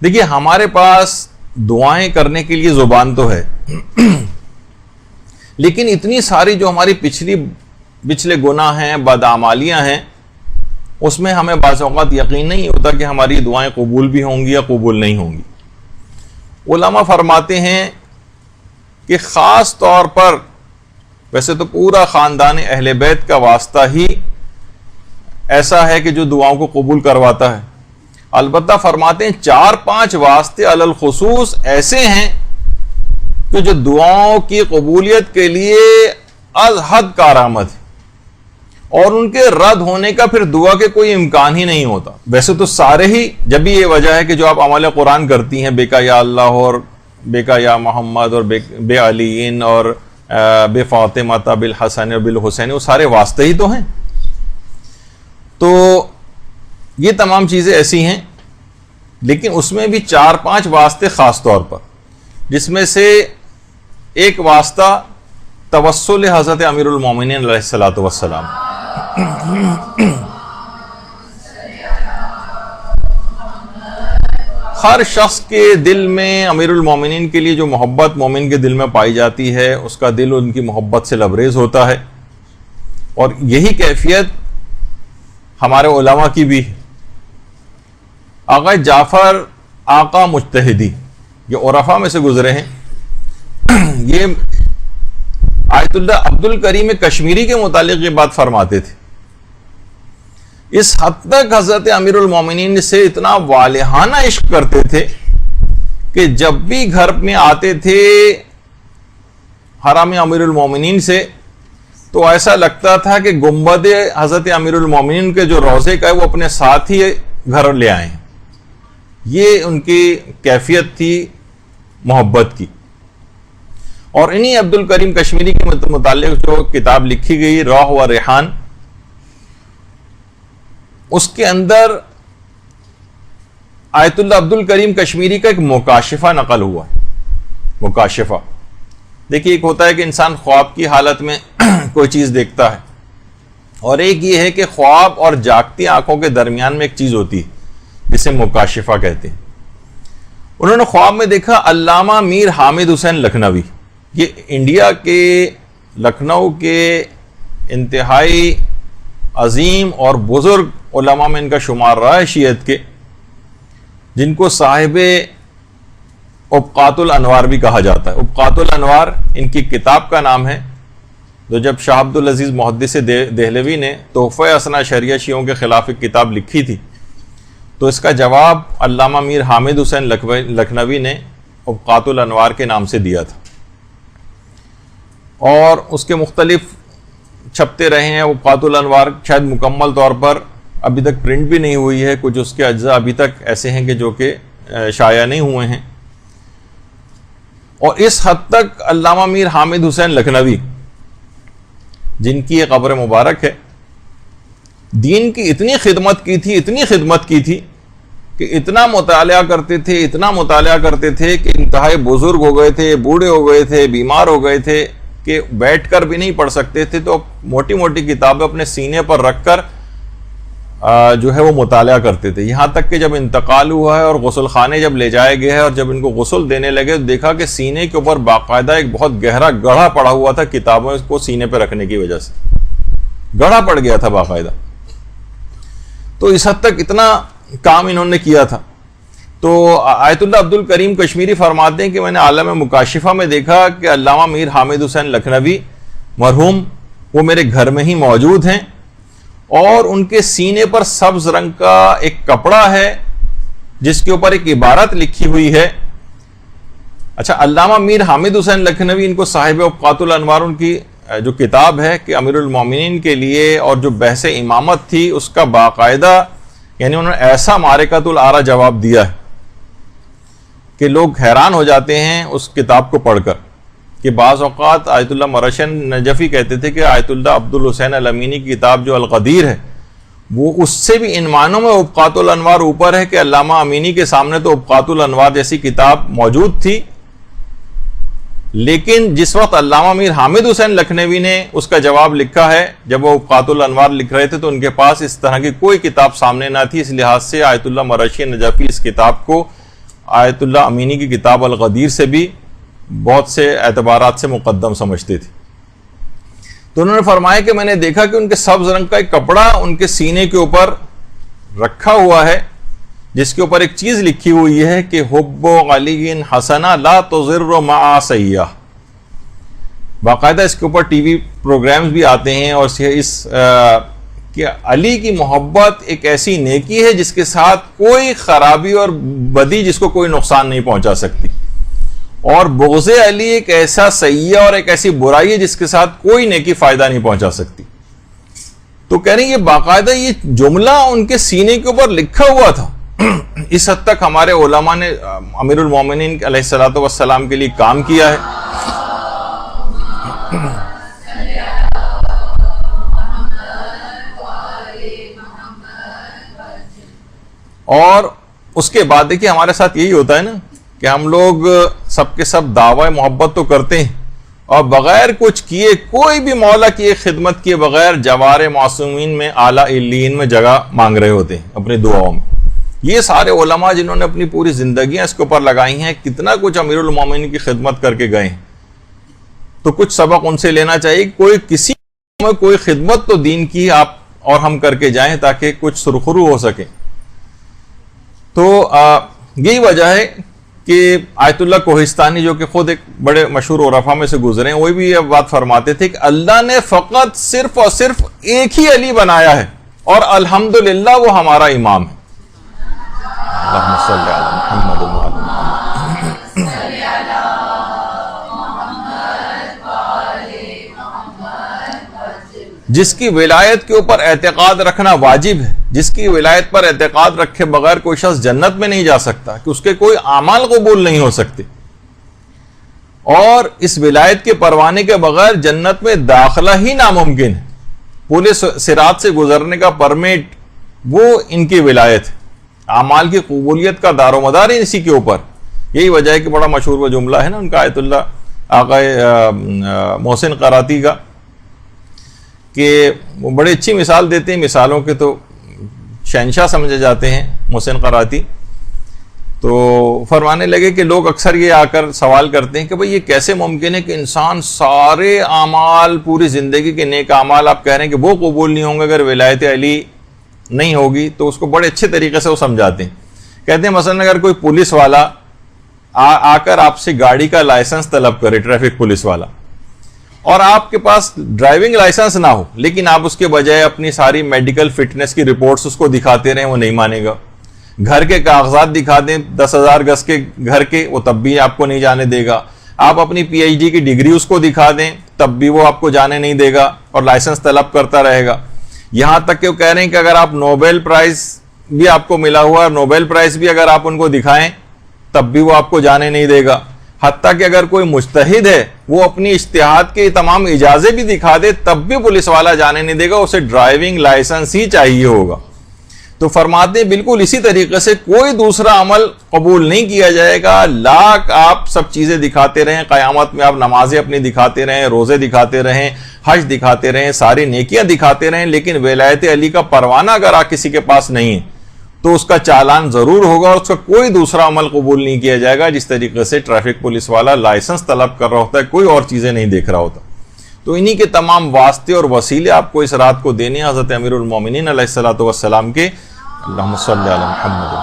دیکھیے ہمارے پاس دعائیں کرنے کے لیے زبان تو ہے، لیکن اتنی ساری جو ہماری پچھلے گناہ ہیں، بدعمالیاں ہیں، اس میں ہمیں بعض اوقات یقین نہیں ہوتا کہ ہماری دعائیں قبول بھی ہوں گی یا قبول نہیں ہوں گی۔ علماء فرماتے ہیں کہ خاص طور پر، ویسے تو پورا خاندان اہل بیت کا واسطہ ہی ایسا ہے کہ جو دعاؤں کو قبول کرواتا ہے، البتہ فرماتے ہیں 4-5 واسطے علی الخصوص ایسے ہیں کہ جو دعاؤں کی قبولیت کے لیے از حد کارآمد ہے، اور ان کے رد ہونے کا پھر دعا کے کوئی امکان ہی نہیں ہوتا۔ ویسے تو سارے ہی، جب بھی یہ وجہ ہے کہ جو آپ عمل قرآن کرتی ہیں، بے کا یا اللہ اور بے کا یا محمد اور بے علیین اور بے فاطمہ بالحسن اور بالحسین، وہ سارے واسطے ہی تو ہیں۔ تو یہ تمام چیزیں ایسی ہیں، لیکن اس میں بھی 4-5 واسطے خاص طور پر، جس میں سے ایک واسطہ توسل حضرت امیر المومنین علیہ الصلوۃ والسلام۔ ہر شخص کے دل میں امیر المومنین کے لیے جو محبت مومن کے دل میں پائی جاتی ہے، اس کا دل ان کی محبت سے لبریز ہوتا ہے، اور یہی کیفیت ہمارے علماء کی بھی ہے۔ آقا جعفر آقا مجتہدی، یہ عرفاء میں سے گزرے ہیں، یہ آیت اللہ عبد الکریم کشمیری کے متعلق یہ بات فرماتے تھے۔ اس حد تک حضرت امیر المومنین سے اتنا والہانہ عشق کرتے تھے کہ جب بھی گھر میں آتے تھے حرم امیر المومنین سے، تو ایسا لگتا تھا کہ گنبد حضرت امیر المومنین کے جو روضے کا ہے وہ اپنے ساتھ ہی گھر لے آئے ہیں۔ یہ ان کی کیفیت تھی محبت کی۔ اور انہی عبد الکریم کشمیری کے متعلق جو کتاب لکھی گئی روح و ریحان، اس کے اندر آیت اللہ عبد الکریم کشمیری کا ایک مکاشفہ نقل ہوا ہے۔ مکاشفہ، دیکھیے ایک ہوتا ہے کہ انسان خواب کی حالت میں کوئی چیز دیکھتا ہے، اور ایک یہ ہے کہ خواب اور جاگتی آنکھوں کے درمیان میں ایک چیز ہوتی ہے جسے مکاشفہ کہتے ہیں۔ انہوں نے خواب میں دیکھا علامہ میر حامد حسین لکھنوی، یہ انڈیا کے لکھنؤ کے انتہائی عظیم اور بزرگ علماء میں ان کا شمار رہا ہے شیعت کے، جن کو صاحب ابقات الانوار بھی کہا جاتا ہے۔ ابقات الانوار ان کی کتاب کا نام ہے، جو جب شاہ عبد العزیز محدث دہلوی نے تحفہ اثنا شریعہ شیعوں کے خلاف ایک کتاب لکھی تھی، تو اس کا جواب علامہ میر حامد حسین لکھنوی نے ابقات الانوار کے نام سے دیا تھا، اور اس کے مختلف چھپتے رہے ہیں۔ ابقات الانوار شاید مکمل طور پر ابھی تک پرنٹ بھی نہیں ہوئی ہے، کچھ اس کے اجزاء ابھی تک ایسے ہیں کہ جو کہ شائع نہیں ہوئے ہیں۔ اور اس حد تک علامہ میر حامد حسین لکھنوی، جن کی یہ قبر مبارک ہے، دین کی اتنی خدمت کی تھی کہ اتنا مطالعہ کرتے تھے کہ انتہائی بزرگ ہو گئے تھے، بوڑھے ہو گئے تھے، بیمار ہو گئے تھے کہ بیٹھ کر بھی نہیں پڑھ سکتے تھے، تو موٹی موٹی کتابیں اپنے سینے پر رکھ کر جو ہے وہ مطالعہ کرتے تھے۔ یہاں تک کہ جب انتقال ہوا ہے اور غسل خانے جب لے جائے گئے ہیں اور جب ان کو غسل دینے لگے تو دیکھا کہ سینے کے اوپر باقاعدہ ایک بہت گہرا گڑھا پڑا ہوا تھا، کتابوں کو سینے پہ رکھنے کی وجہ سے گڑھا پڑ گیا تھا باقاعدہ۔ تو اس حد تک اتنا کام انہوں نے کیا تھا۔ تو آیت اللہ عبد الکریم کشمیری فرماتے ہیں کہ میں نے عالم مکاشفہ میں دیکھا کہ علامہ میر حامد حسین لکھنوی مرحوم وہ میرے گھر میں ہی موجود ہیں، اور ان کے سینے پر سبز رنگ کا ایک کپڑا ہے جس کے اوپر ایک عبارت لکھی ہوئی ہے۔ اچھا، علامہ میر حامد حسین لکھنوی، ان کو صاحب ابقات الانوار، ان کی جو کتاب ہے کہ امیر المومنین کے لیے اور جو بحث امامت تھی اس کا باقاعدہ، یعنی انہوں نے ایسا معرکۃ الآراء جواب دیا ہے کہ لوگ حیران ہو جاتے ہیں اس کتاب کو پڑھ کر، کہ بعض اوقات آیت اللہ مرشن نجفی کہتے تھے کہ آیت اللہ عبد الحسین الامینی کی کتاب جو القدیر ہے وہ اس سے بھی ان معنوں میں ابقات الانوار اوپر ہے کہ علامہ امینی کے سامنے تو ابقات الانوار جیسی کتاب موجود تھی، لیکن جس وقت علامہ میر حامد حسین لکھنوی نے اس کا جواب لکھا ہے، جب وہ ابقات الانوار لکھ رہے تھے تو ان کے پاس اس طرح کی کوئی کتاب سامنے نہ تھی، اس لحاظ سے آیت اللہ مرشی نجفی اس کتاب کو آیت اللہ امینی کی کتاب الغدیر سے بھی بہت سے اعتبارات سے مقدم سمجھتے تھے. تو انہوں نے فرمایا کہ میں نے دیکھا کہ ان کے سبز رنگ کا ایک کپڑا ان کے سینے کے اوپر رکھا ہوا ہے جس کے اوپر ایک چیز لکھی ہوئی ہے کہ حب علی حسنہ لا تضر مع سیئہ. باقاعدہ اس کے اوپر ٹی وی پروگرامز بھی آتے ہیں اور کہ علی کی محبت ایک ایسی نیکی ہے جس کے ساتھ کوئی خرابی اور بدی جس کو کوئی نقصان نہیں پہنچا سکتی، اور بغض علی ایک ایسا سیئہ اور ایک ایسی برائی ہے جس کے ساتھ کوئی نیکی فائدہ نہیں پہنچا سکتی. تو کہہ رہے ہیں یہ باقاعدہ یہ جملہ ان کے سینے کے اوپر لکھا ہوا تھا. اس حد تک ہمارے علماء نے امیر المومنین علیہ الصلوۃ والسلام کے لیے کام کیا ہے. اور اس کے بعد دیکھیے ہمارے ساتھ یہی ہوتا ہے نا کہ ہم لوگ سب کے سب دعوی محبت تو کرتے ہیں اور بغیر کچھ کیے کوئی بھی مولا کی خدمت کیے بغیر جوار معصومین میں اعلیٰ علیین میں جگہ مانگ رہے ہوتے ہیں اپنی دعاؤں میں. یہ سارے علماء جنہوں نے اپنی پوری زندگیاں اس کے اوپر لگائی ہیں کتنا کچھ امیر المومنین کی خدمت کر کے گئے ہیں. تو کچھ سبق ان سے لینا چاہیے. کوئی کسی میں کوئی خدمت تو دین کی آپ اور ہم کر کے جائیں تاکہ کچھ سرخرو ہو سکے. تو یہی وجہ ہے کہ آیت اللہ کوہستانی جو کہ خود ایک بڑے مشہور عرفاء میں سے گزرے ہیں وہ بھی یہ بات فرماتے تھے کہ اللہ نے فقط صرف اور صرف ایک ہی علی بنایا ہے اور الحمدللہ وہ ہمارا امام ہے. اللہم صلی علی محمد و علی جس کی ولایت کے اوپر اعتقاد رکھنا واجب ہے، جس کی ولایت پر اعتقاد رکھے بغیر کوئی شخص جنت میں نہیں جا سکتا کہ اس کے کوئی اعمال قبول نہیں ہو سکتے، اور اس ولایت کے پروانے کے بغیر جنت میں داخلہ ہی ناممکن ہے. پورے صراط سے گزرنے کا پرمٹ وہ ان کی ولایت ہے. اعمال کی قبولیت کا دار و مدار اسی کے اوپر. یہی وجہ ہے کہ بڑا مشہور وہ جملہ ہے نا ان کا آیت اللہ آقا محسن قراتی کا کہ وہ بڑی اچھی مثال دیتے ہیں. مثالوں کے تو شہنشاہ سمجھے جاتے ہیں محسن قراتی. تو فرمانے لگے کہ لوگ اکثر یہ آ کر سوال کرتے ہیں کہ بھئی یہ کیسے ممکن ہے کہ انسان سارے اعمال پوری زندگی کے نیک اعمال آپ کہہ رہے ہیں کہ وہ قبول نہیں ہوں گے اگر ولایت علی نہیں ہوگی. تو اس کو بڑے اچھے طریقے سے وہ سمجھاتے ہیں. کہتے ہیں مثلا اگر کوئی پولیس والا آ کر آپ سے گاڑی کا لائسنس طلب کرے، ٹریفک پولیس والا، اور آپ کے پاس ڈرائیونگ لائسنس نہ ہو لیکن آپ اس کے بجائے اپنی ساری میڈیکل فٹنس کی رپورٹس اس کو دکھاتے رہیں، وہ نہیں مانے گا. گھر کے کاغذات دکھا دیں 10,000 گز کے گھر کے، وہ تب بھی آپ کو نہیں جانے دے گا. آپ اپنی پی ایچ ڈی کی ڈگری اس کو دکھا دیں تب بھی وہ آپ کو جانے نہیں دے گا اور لائسنس طلب کرتا رہے گا. یہاں تک کہ وہ کہہ رہے ہیں کہ اگر آپ نوبل پرائز بھی آپ کو ملا ہوا ہے، نوبل پرائز بھی اگر آپ ان کو دکھائیں تب بھی وہ آپ کو جانے نہیں دے گا. حتیٰ کہ اگر کوئی مجتہد ہے وہ اپنی اجتہاد کے تمام اجازے بھی دکھا دے تب بھی پولیس والا جانے نہیں دے گا، اسے ڈرائیونگ لائسنس ہی چاہیے ہوگا. تو فرماتے ہیں بالکل اسی طریقے سے کوئی دوسرا عمل قبول نہیں کیا جائے گا. لاکھ آپ سب چیزیں دکھاتے رہیں، قیامت میں آپ نمازیں اپنی دکھاتے رہیں، روزے دکھاتے رہیں، حج دکھاتے رہیں، ساری نیکیاں دکھاتے رہیں، لیکن ولایت علی کا پروانہ اگر آپ کسی کے پاس نہیں ہے تو اس کا چالان ضرور ہوگا اور اس کا کوئی دوسرا عمل قبول نہیں کیا جائے گا. جس طریقے سے ٹریفک پولیس والا لائسنس طلب کر رہا ہوتا ہے، کوئی اور چیزیں نہیں دیکھ رہا ہوتا. تو انہی کے تمام واسطے اور وسیلے آپ کو اس رات کو دینے حضرت امیر المومنین علیہ الصلوۃ والسلام کے. اللہم صلی علی محمد.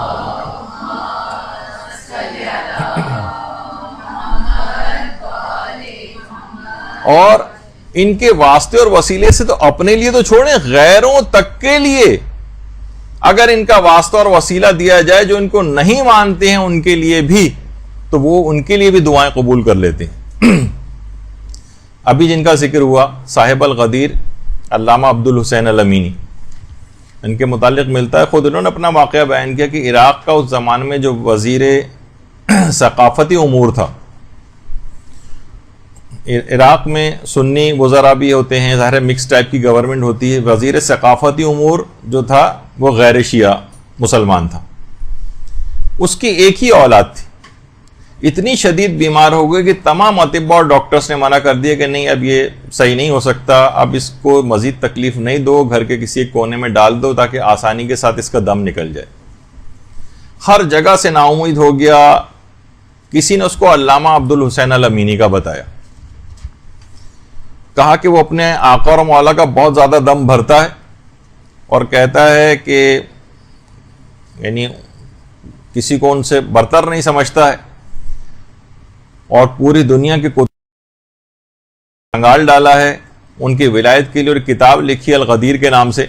اور ان کے واسطے اور وسیلے سے تو اپنے لیے تو چھوڑیں، غیروں تک کے لیے اگر ان کا واسطہ اور وسیلہ دیا جائے جو ان کو نہیں مانتے ہیں ان کے لیے بھی، تو وہ ان کے لیے بھی دعائیں قبول کر لیتے ہیں. ابھی جن کا ذکر ہوا صاحب الغدیر علامہ عبد الحسین الامینی، ان کے متعلق ملتا ہے، خود انہوں نے اپنا واقعہ بیان کیا کہ عراق کا اس زمانے میں جو وزیر ثقافتی امور تھا، عراق میں سنی وزراء بھی ہوتے ہیں، ظاہر مکس ٹائپ کی گورنمنٹ ہوتی ہے. وزیر ثقافتی امور جو تھا وہ غیر شیعہ مسلمان تھا. اس کی ایک ہی اولاد تھی. اتنی شدید بیمار ہو گئی کہ تمام اطباء اور ڈاکٹرز نے منع کر دیا کہ نہیں اب یہ صحیح نہیں ہو سکتا، اب اس کو مزید تکلیف نہیں دو، گھر کے کسی ایک کونے میں ڈال دو تاکہ آسانی کے ساتھ اس کا دم نکل جائے. ہر جگہ سے نا امید ہو گیا. کسی نے اس کو علامہ عبدالحسین الامینی کا بتایا, کہا کہ وہ اپنے آقا اور مولا کا بہت زیادہ دم بھرتا ہے اور کہتا ہے کہ یعنی کسی کو ان سے برتر نہیں سمجھتا ہے, اور پوری دنیا کے کنگال ڈالا ہے. ان کی ولایت کے لیے اور کتاب لکھی الغدیر کے نام سے.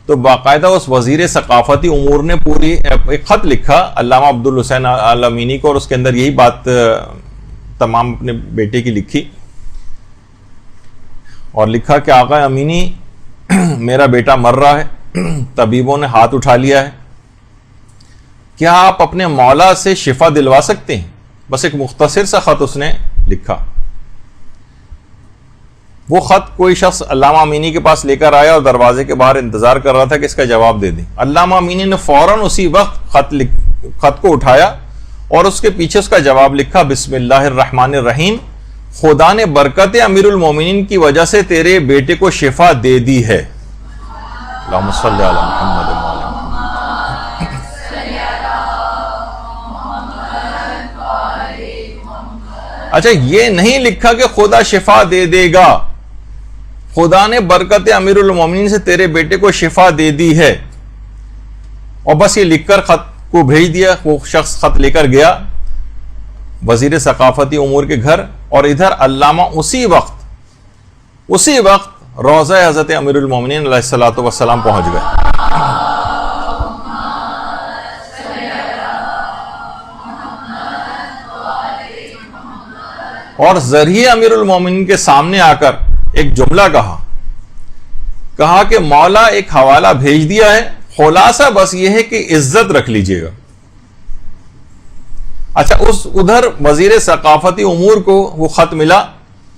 تو باقاعدہ اس وزیر ثقافتی امور نے پوری ایک خط لکھا علامہ عبدالحسین الامینی کو, اور اس کے اندر یہی بات تمام اپنے بیٹے کی لکھی, اور لکھا کہ آقا امینی میرا بیٹا مر رہا ہے, طبیبوں نے ہاتھ اٹھا لیا ہے, کیا آپ اپنے مولا سے شفا دلوا سکتے ہیں؟ بس ایک مختصر سا خط اس نے لکھا. وہ خط کوئی شخص علامہ امینی کے پاس لے کر آیا اور دروازے کے باہر انتظار کر رہا تھا کہ اس کا جواب دے دیں. علامہ امینی نے فوراً اسی وقت خط کو اٹھایا اور اس کے پیچھے اس کا جواب لکھا, بسم اللہ الرحمن الرحیم, خدا نے برکت امیر المومنین کی وجہ سے تیرے بیٹے کو شفا دے دی ہے. اللہم صلی علی محمد. اچھا, یہ نہیں لکھا کہ خدا شفا دے دے گا, خدا نے برکت امیر المومنین سے تیرے بیٹے کو شفا دے دی ہے, اور بس یہ لکھ کر خط کو بھیج دیا. وہ شخص خط لے کر گیا وزیر ثقافتی امور کے گھر, اور ادھر علامہ اسی وقت روضہ حضرت امیر المومنین علیہ الصلوۃ والسلام پہنچ گئے. اور ذریعے امیر المومنین کے سامنے آ کر ایک جملہ کہا کہ مولا ایک حوالہ بھیج دیا ہے, خلاصہ بس یہ ہے کہ عزت رکھ لیجئے گا. اچھا, ادھر وزیر ثقافتی امور کو وہ خط ملا,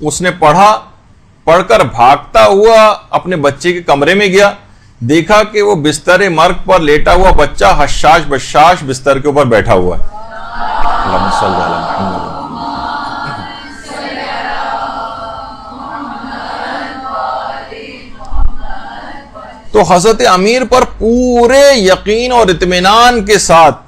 اس نے پڑھ کر بھاگتا ہوا اپنے بچے کے کمرے میں گیا, دیکھا کہ وہ بستر مرگ پر لیٹا ہوا بچہ حشاش بشاش بستر کے اوپر بیٹھا ہوا ہے. اللہم صلی علی محمد. تو حضرت امیر پر پورے یقین اور اطمینان کے ساتھ,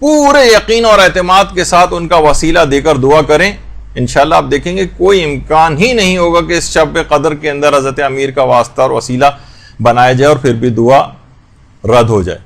پورے یقین اور اعتماد کے ساتھ ان کا وسیلہ دے کر دعا کریں. انشاءاللہ آپ دیکھیں گے کوئی امکان ہی نہیں ہوگا کہ اس شب قدر کے اندر حضرت امیر کا واسطہ اور وسیلہ بنایا جائے اور پھر بھی دعا رد ہو جائے.